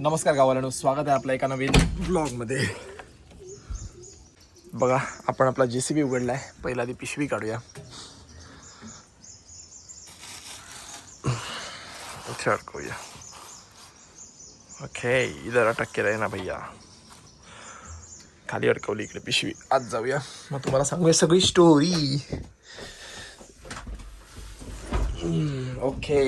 नमस्कार गावाला, स्वागत आहे आपल्या एका नवीन ब्लॉगमध्ये. बघा, आपण आपला JCB उघडला आहे. पहिला ती पिशवी काढूया. अडकूया. ओके, इधर अटक के रहे ना भैया. खाली अडकवली इकडे पिशवी. आज जाऊया, मग तुम्हाला सांगूया सगळी स्टोरी. ओके,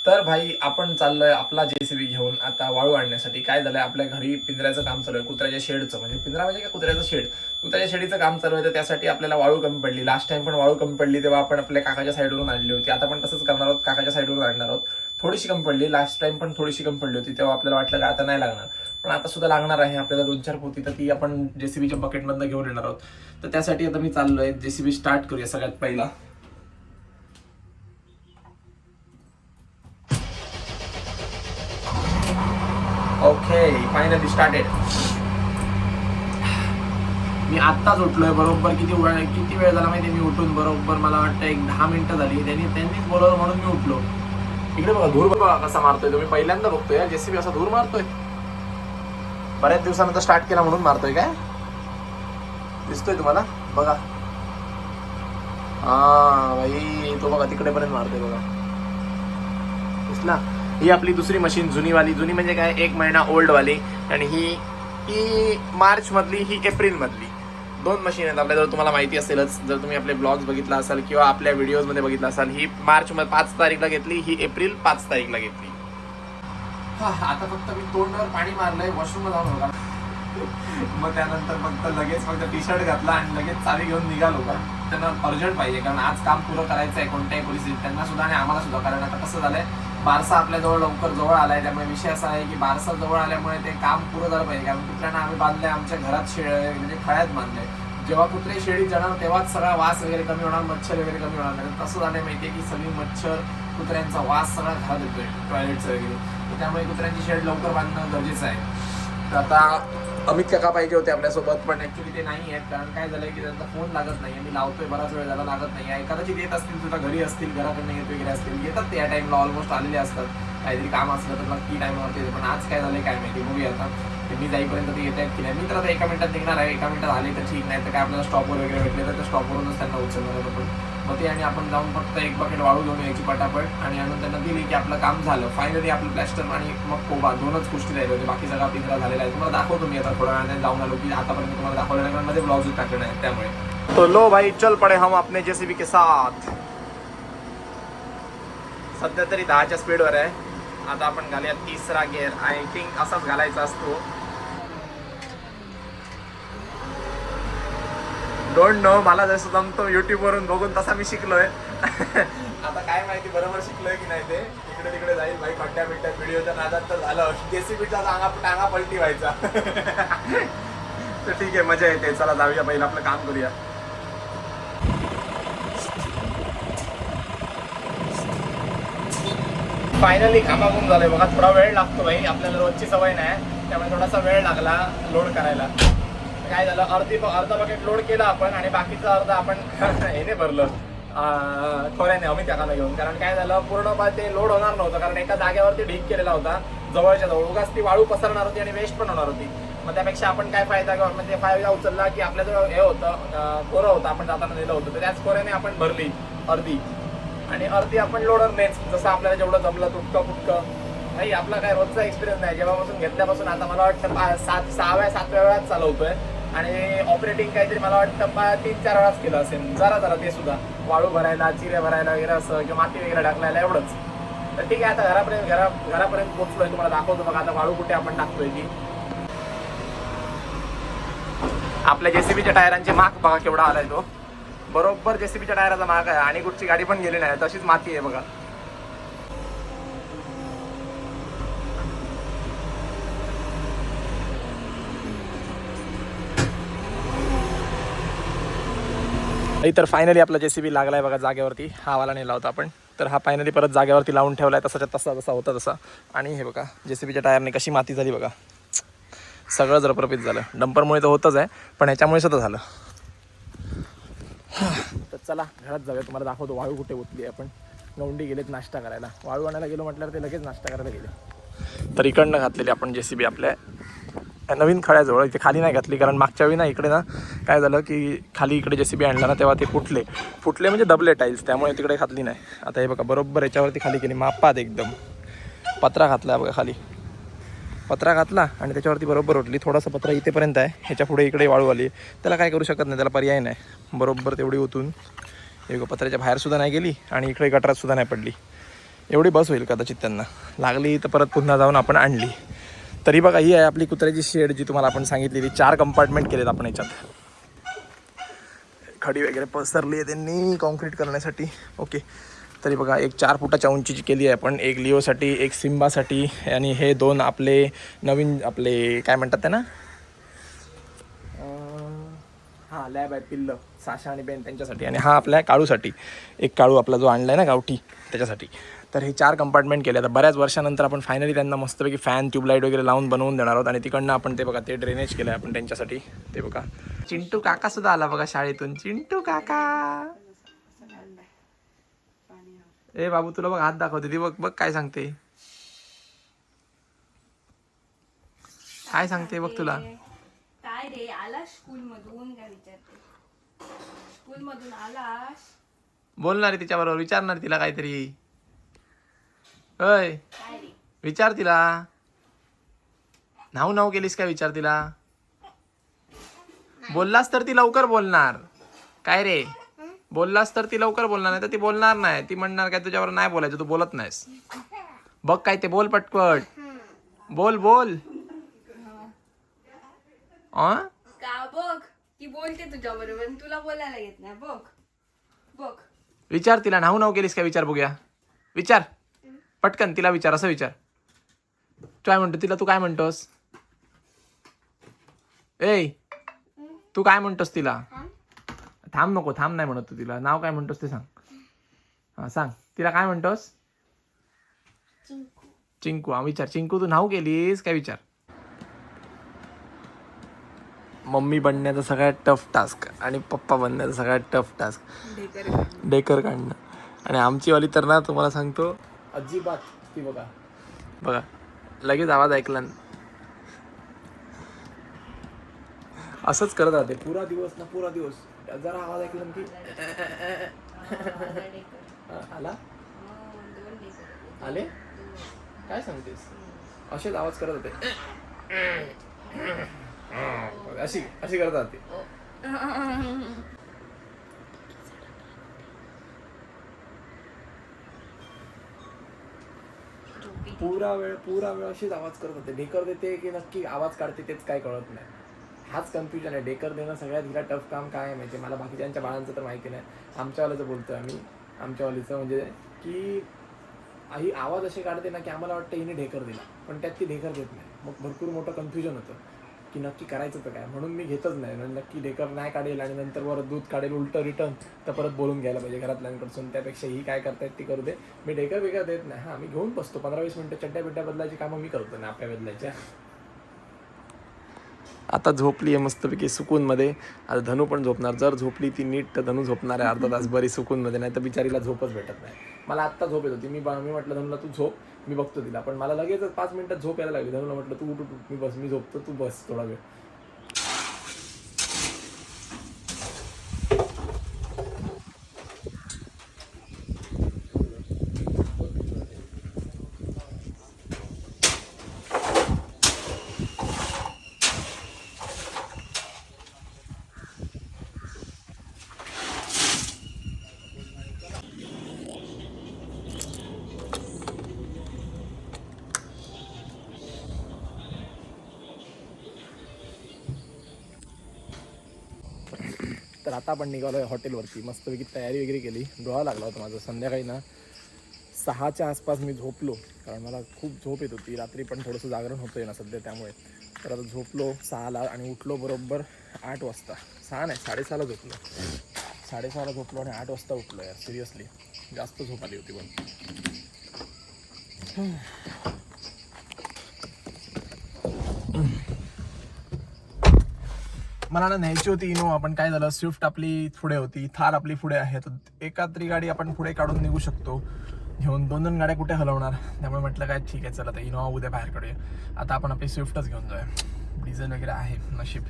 तर भाई आपण चाललोय आपला JCB घेऊन आता वाळू आणण्यासाठी. काय झालंय, आपल्या घरी पिंजऱ्याचं काम चालू आहे, कुत्र्याच्या शेडचं. म्हणजे पिंजरा म्हणजे काय, कुत्र्याचं शेड. कुत्र्याच्या शेडीचं काम चालू आहे, तर त्यासाठी आपल्याला वाळू कमी पडली. लास्ट टाइम पण वाळू कमी पडली तेव्हा आपण आपल्या काकाच्या साईडवरून आणली होती. आता पण तसंच करणार आहोत, काकाच्या साईडवरून आणणार आहोत. थोडीशी कमी पडली, लास्ट टाइम पण थोडीशी कमी पडली होती. तेव्हा आपल्याला वाटलं की आता नाही लागणार, पण आता सुद्धा लागणार आहे आपल्याला 2-4 पोती. तर ती आपण JCBच्या बकेटमधनं घेऊन येणार आहोत. तर त्यासाठी आता मी चाललोय. JCB स्टार्ट करूया सगळ्यात पहिला. Okay, finally started. मी आत्ताच उठलोय. बरोबर किती वेळ झाला माहिती. मी उठून बरोबर मला वाटतं 10 मिनिटं झाली. त्यांनीच बोलवलं म्हणून मी उठलो. इकडे बघा, धूर बघा कसा मारतोय. तुम्ही पहिल्यांदा बघतोय JCB असा धूर मारतोय. बऱ्याच दिवसानंतर स्टार्ट केला म्हणून मारतोय. काय दिसतोय तुम्हाला? बघा, हा भाई, तो बघा तिकडेपर्यंत मारतोय बघा. दिसला? ही आपली दुसरी मशीन, जुनी म्हणजे काय, 1 महिना ओल्ड वाली. आणि ही मार्च मधली, ही एप्रिल मधली. 2 मशीन आहेत आपल्या. जर तुम्हाला माहिती असेलच, जर तुम्ही आपले ब्लॉग्स बघितला असाल किंवा आपल्या व्हिडिओज मध्ये बघितला असाल, ही मार्च 5 तारीखला घेतली, ही एप्रिल 5 तारीखला घेतली. आता फक्त मी तोंडावर पाणी मारलंय, वॉशरूमला जाऊन होता. मग त्यानंतर फक्त टी-शर्ट घातला आणि लगेच चावी घेऊन निघालो. का त्यांना अर्जंट पाहिजे, कारण आज काम पुरं करायचं आहे कोणत्याही परिस्थितीत, त्यांना सुद्धा आणि आम्हाला सुद्धा. कारण आता कसं झालंय, बारसा आपल्या जवळ आलाय. त्यामुळे विषय असा आहे की बारसा जवळ आल्यामुळे ते काम पुरं झालं पाहिजे. कारण कुत्र्यांना आम्ही बांधलंय आमच्या घरात, म्हणजे खळ्यात बांधलंय. जेव्हा कुत्रे शेळीत जाणार तेव्हाच सगळा वास वगैरे कमी होणार, मच्छर वगैरे कमी होणार. नाही तसं झालंय माहितीये की सगळी मच्छर, कुत्र्यांचा वास सगळा घरात येतोय, टॉयलेटचं वगैरे. त्यामुळे कुत्र्यांची शेड लवकर बांधणं गरजेचं आहे. तर आता अमित काका पाहिजे होते आपल्यासोबत, पण ऍक्च्युली ते नाही आहेत. कारण काय झालंय की त्यांचा फोन लागत नाही. मी लावतोय, बराच वेळ झाला लागत नाही. कदाचित येत असतील, सुद्धा घरी असतील, घराकडनं येत वगैरे असतील. येतात ते या टाइमला ऑलमोस्ट आलेले असतात. काहीतरी काम असलं तर नक्की टाइमवरती येते. पण आज काय झालंय काय माहिती, बघूया आता. मी जाईपर्यंत ते येत आहेत की नाही. मी तर आता 1 मिनिटात निघणार आहे. 1 मिनिटात आले तर ठीक, नाही तर काय आपल्याला स्टॉपवर वगैरे भेटले तर त्या स्टॉपवरूनच त्यांना उचलणार आहे. पण मग ते आणि आपण जाऊन फक्त 1 बकेट वाळू घेऊन यायची पटापट, आणि आणून त्यांना दिली की आपलं काम झालं. फायनली आपलं प्लॅस्टर आणि मग कोबा 2च गोष्टी राहिल्या होत्या. बाकी सगळा पिंजरा झालेला आहे. तुम्हाला दाखवतो मी आता थोड्या वेळाने जाऊन आलो की आतापर्यंत तुम्हाला दाखवलेल्या कारण मध्ये ब्लॉग्स टाकले नाही त्यामुळे. तो लो भाई, चल पडे हम अपने JCB के साथ. सध्या तरी 10च्या स्पीडवर आहे. आता आपण घालूया 3रा गिअर. आय थिंक असाच घालायचा असतो. डोंट नो, मला जसं जमतो युट्यूबवरून बघून तसा मी शिकलोय. आता काय माहिती बरोबर शिकलोय की नाही ते. इकडे तिकडे जाईल भाई, खड्ड्या बिड्ड्यात व्हिडिओच्या नादात तर झालं JCBचा टांगा पलटी व्हायचा. तर ठीक आहे, मजा येते. चला जाऊया, पहिलं आपलं काम करूया. फायनली कामागून झालंय बघा. थोडा वेळ लागतो भाई, आपल्याला रोजची सवय नाही, त्यामुळे थोडासा वेळ लागला लोड करायला. काय झालं, अर्धा बकेट लोड केला आपण, आणि बाकीचं अर्धा आपण हे भरलं खोऱ्याने अमित काकाला घेऊन. कारण काय झालं, पूर्ण ते लोड होणार नव्हतं, कारण एका जागेवरती ढीक केलेला होता जवळच्या जवळ. उगाच ती वाळू पसरणार होती आणि वेस्ट पण होणार होती. मग त्यापेक्षा आपण काय फायदा उचलला की आपल्याजवळ हे होतं, खोरं होतं, आपण जाताना दिलं होतं, तर त्याच खोऱ्याने आपण भरली अर्धी, आणि अर्धी आपण लोडरनेच, जसं आपल्याला जेवढं जमलं तुटकं फुटकं. नाही, आपला काय रोजचा एक्सपिरियन्स नाही. जेव्हापासून घेतल्यापासून आता मला वाटतं 6व्या-7व्या वेळात चालवतोय. आणि ऑपरेटिंग काहीतरी मला वाटतं 3-4 वेळाच केलं असेल. जरा ते सुद्धा वाळू भरायला, चिऱ्या भरायला वगैरे असं, किंवा माती वगैरे ढकलायला, एवढंच. तर ठीक आहे, आता घरापर्यंत पोहोचलोय. तुम्हाला दाखवतो बघा आता वाळू कुठे आपण टाकतोय ती. आपल्या JCBच्या टायरांचे माग बघा केवढा आलाय तो. बरोबर JCBच्या टायराचा माग आहे, आणि कुठची गाडी पण गेली नाही, तशीच माती आहे बघा. तर फायनली आपला JCB लागलाय बघा जागेवरती. हा वाला नेला होता आपण, तर हा फायनली परत जागेवरती लावून ठेवलाय तसा होता तसा. आणि हे बघा JCBच्या टायरने कशी माती झाली बघा. सगळं जरप्रपित झालं. डंपरमुळे तर होतच आहे, पण ह्याच्यामुळे सुद्धा झालं. तर चला घरात जाऊया, तुम्हाला दाखवतो वाळू कुठे ओतली आपण. गौंडी गेलेत नाश्ता करायला, वाळू आणायला गेलो म्हटल्यावर ते लगेच नाश्ता करायला गेले. तर इकडनं घातलेली आपण JCB आपल्या नवीन खळ्याजवळ. इथे खाली नाही घातली कारण मागच्या वेळी ना इकडे ना काय झालं की खाली इकडे JCB आणला ना तेव्हा ते फुटले म्हणजे दबले टाईल्स, त्यामुळे तिकडे घातली नाही. आता हे बघा बरोबर याच्यावरती खाली केली मापात एकदम. पत्रा घातला बघा खाली, पत्रा घातला आणि त्याच्यावरती बरोबर उठली. थोडासा पत्रा इथेपर्यंत आहे, ह्याच्या पुढे इकडे वाळू आली. त्याला काय करू शकत नाही, त्याला पर्याय नाही. बरोबर तेवढी ओतून हे पत्र्याच्या बाहेरसुद्धा नाही गेली आणि इकडे गटारातसुद्धा नाही पडली. एवढी बस होईल कदाचित त्यांना. लागली तर परत पुन्हा जाऊन आपण आणली. तरी बघा ही आहे आपली कुत्र्याची शेड जी तुम्हाला आपण सांगितलेली. 4 कंपार्टमेंट केलेत आपण याच्यात. खडी वगैरे पसरली आहे त्यांनी कॉन्क्रीट करण्यासाठी. ओके, तरी बघा एक 4 फुटाच्या उंचीची केली आहे आपण. एक लिओसाठी, एक सिम्बासाठी आणि हे 2 आपले नवीन आपले काय म्हणतात त्यांना, हां लॅब आहे पिल्लं, साशा आणि बेन त्यांच्यासाठी. आणि हा आपल्या काळूसाठी, एक काळू आपला जो आणला आहे ना गावठी त्याच्यासाठी. तर हे 4 कंपार्टमेंट केले. आता बऱ्याच वर्षानंतर आपण फायनली त्यांना मस्तपैकी फॅन ट्यूबलाईट वगैरे लावून बनवून देणार आहोत. आणि तिकडनं आपण ते बघा ते ड्रेनेज केलं आहे आपण त्यांच्यासाठी. ते बघा चिंटू काका सुद्धा आला बघा शाळेतून. चिंटू काका, ए बाबू तुला बघ हात दाखवते ती. बघ बघ काय सांगते, काय सांगते बघ तुला. काय रे आलास स्कूल मधून, काय विचारते. स्कूल मधून आलास, बोलणार तिच्याबरोबर, विचारणार तिला काहीतरी. अय काय रे विचार तिला. नाव केलीस काय विचार तिला. बोललास तर ती लवकर बोलणार. काय रे बोललास तर ती लवकर बोलणार, नाही तर ती बोलणार नाही. ती म्हणणार काय तुझ्यावर नाही बोलायचं, तू बोलत नाहीस. बघ काय ते बोल पटपट, बोल बोल. का बघ, ती बोलते तुझ्या बरोबर, तुला बोलायला येत नाही. बघ बघ विचार तिला. नाव केलीस काय विचार बघूया. विचार पटकन तिला विचार, असं विचार. तू काय म्हणतो तिला, तू काय म्हणतोस. ए तू काय म्हणतोस तिला. थांब नको, थांब नाही म्हणत तू तिला. नाव काय म्हणतोस ते सांग. हा सांग तिला काय म्हणतोस. चिंकू. हा विचार चिंकू तू नाव केलीस काय विचार. मम्मी बनण्याचा सगळ्यात टफ टास्क आणि पप्पा बनण्याचा सगळ्यात टफ टास्क डेकर काढणं. आणि आमची वाली तर ना तुम्हाला सांगतो अजिबात. ती बघा बघा लगेच आवाज ऐकला असंच करत राहते पुरा दिवस ना. पुरा दिवस जरा आवाज ऐकला की आला आले काय सांगतेस. असेच आवाज करत होते, अशी अशी करत राहते. पुरा वेळ अशीच आवाज करत होते. डेकर देते की नक्की आवाज काढते तेच काय कळत नाही. हाच कन्फ्युजन आहे. डेकर देणं सगळ्यात हिला टफ काम काय आहे माहिती. मला बाकीच्यांच्या बाळांचं तर माहिती नाही. आमच्यावाल्याचं बोलतोय आम्ही. आमच्यावालीचं म्हणजे की ही आवाज असे काढते ना की आम्हाला वाटतं हिने ढेकर दिला, पण त्यात ती ढेकर देत नाही. मग भरपूर मोठं कन्फ्युजन होतं की नक्की करायचं तर काय. म्हणून मी घेतच नाही. नक्की ढेकर नाही काढेल आणि नंतर परत दूध काढेल उलटं रिटर्न, तर परत बोलून घ्यायला पाहिजे घरातल्यांकडसून. त्यापेक्षा ही काय करतायत ती करू दे. मी ढेकर वेगळं देत नाही. हां मी घेऊन बसतो 15-20 मिनटं. चड्ड्या बिड्ड्या बदलायची कामं मी करतो, नाप्या बदलायच्या. आता झोपली आहे मस्तपैकी सुकूनमध्ये. आता धनू पण झोपणार. जर झोपली ती नीट तर धनू झोपणार आहे अर्धा तास बरी सुकूनमध्ये, नाही तर बिचारीला झोपच भेटत नाही. मला आत्ता झोप येत होती. मी म्हटलं धनूला तू झोप, मी बघतो तिला. पण मला लगेच 5 मिनिटात झोप यायला लागली. धनूला म्हटलं तू उठ, मी झोपतो, तू बस थोडा वेळ. तर आता आपण निघालो आहे हॉटेलवरती. मस्तपैकी तयारी वगैरे केली. डोळा लागला होता माझा. संध्याकाळी ना 6च्या आसपास मी झोपलो, कारण मला खूप झोप येत होती. रात्री पण थोडंसं जागरण होतं आहे ना सध्या, त्यामुळे. तर आता झोपलो 6ला आणि उठलो बरोबर 8 वाजता. 6 नाही 6:30ला झोपलो. 6:30ला झोपलो आणि 8 वाजता उठलो. यार सिरियसली जास्त झोप आली होती. पण मला ना न्यायची होती इनोवा, पण काय झालं, स्विफ्ट आपली पुढे होती, थार आपली पुढे आहे, तर एकात्री गाडी आपण पुढे काढून निघू शकतो घेऊन. 2 गाड्या कुठे हलवणार, त्यामुळे म्हटलं काय ठीक आहे चला आता इनोवा उद्या बाहेर काढूया. आता आपण आपली स्विफ्टच घेऊन जाऊया, डिझेल वगैरे आहे नशीब.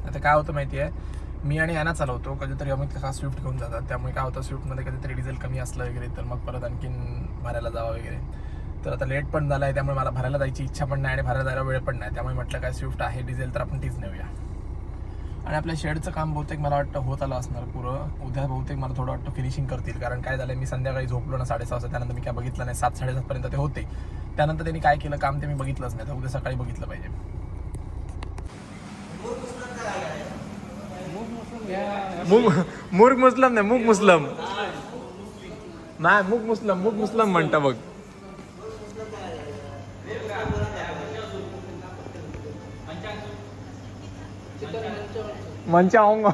आता काय होतं माहिती आहे, मी आणि याना चालवतो, कधीतरी अमित काका स्विफ्ट घेऊन जातात, त्यामुळे काय होतं स्विफ्टमध्ये कधीतरी डिझेल कमी असलं वगैरे तर मग परत आणखीन भरायला जावं वगैरे. तर आता लेट पण झाला आहे, त्यामुळे मला भरायला जायची इच्छा पण नाही आणि भरायला जायला वेळ पण नाही, त्यामुळे म्हटलं काय स्विफ्ट आहे डिझेल तर आपण तीच नेऊया. आणि आपल्या शेडचं काम बहुतेक मला वाटतं होत आलं असणार पुरं. उद्या बहुतेक मला थोडं वाटतं फिनिशिंग करतील, कारण काय झालं मी संध्याकाळी झोपलो ना 6:30 वाजता, त्यानंतर मी काय बघितलं नाही. 7-7:30 पर्यंत ते होते, त्यानंतर त्यांनी काय केलं काम ते मी बघितलंच नाही, तर उद्या सकाळी बघितलं पाहिजे. मूर्ख मुस्लम नाही, मूग मुस्लम नाही, मूग मुस्लम म्हणतं बघ. मंचा आऊंगा.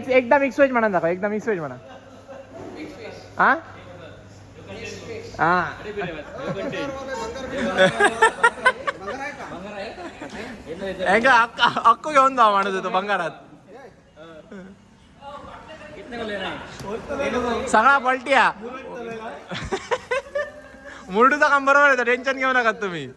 एकदा मिक्स व्हेज म्हणा दाखव, एकदा मिक्स व्हेज म्हणा. हा हा अक्को घेऊन जा माणूस येतो भंगारात. सगळा पलटिया. मुरडूचं काम बरोबर आहे, टेन्शन घेऊ नका तुम्ही.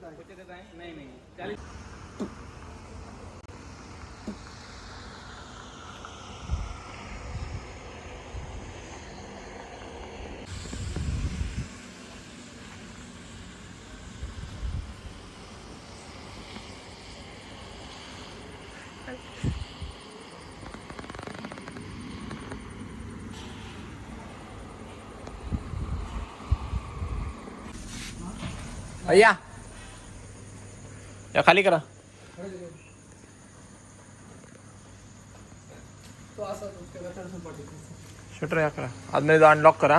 भैया या खाली करा. शटर या करा, आतमध्ये अनलॉक करा.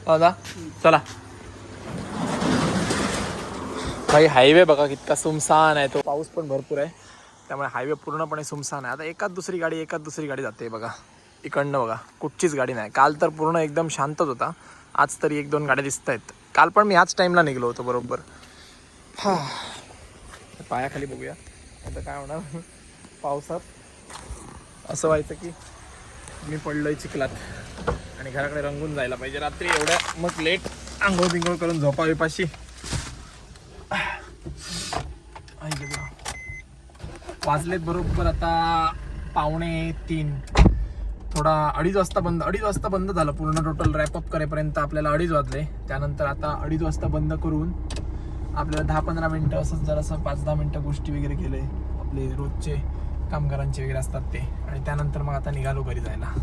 दादा चला. भाई हायवे बघा कितका सुमसान आहे, तो पाऊस पण भरपूर आहे त्यामुळे हायवे पूर्णपणे सुमसान आहे. आता एकाच दुसरी गाडी जाते बघा इकडनं, बघा कुठचीच गाडी नाही. काल तर पूर्ण एकदम शांतच होता, आज तरी 1-2 गाड्या दिसत आहेत. काल पण मी ह्याच टाइमला निघलो होतो बरोबर. हा पायाखाली बघूया आता काय होणार पावसात. असं व्हायचं की मी पडलोय चिखलात आणि घराकडे रंगून जायला पाहिजे रात्री एवढ्या, मग लेट आंघोळ बिंघोळ करून झोपा विपाशी. वाजलेत बरोबर आता 2:45. थोडा 2:30 वाजता बंद झालं पूर्ण. टोटल रॅपअप करेपर्यंत आपल्याला 2:30 वाजले. त्यानंतर आता 2:30 वाजता बंद करून आपल्याला 10-15 मिनटं असंच जरासं 5-10 मिनटं गोष्टी वगैरे केले, आपले रोजचे कामगारांचे वगैरे असतात ते, आणि त्यानंतर मग आता निघालो घरी जायला.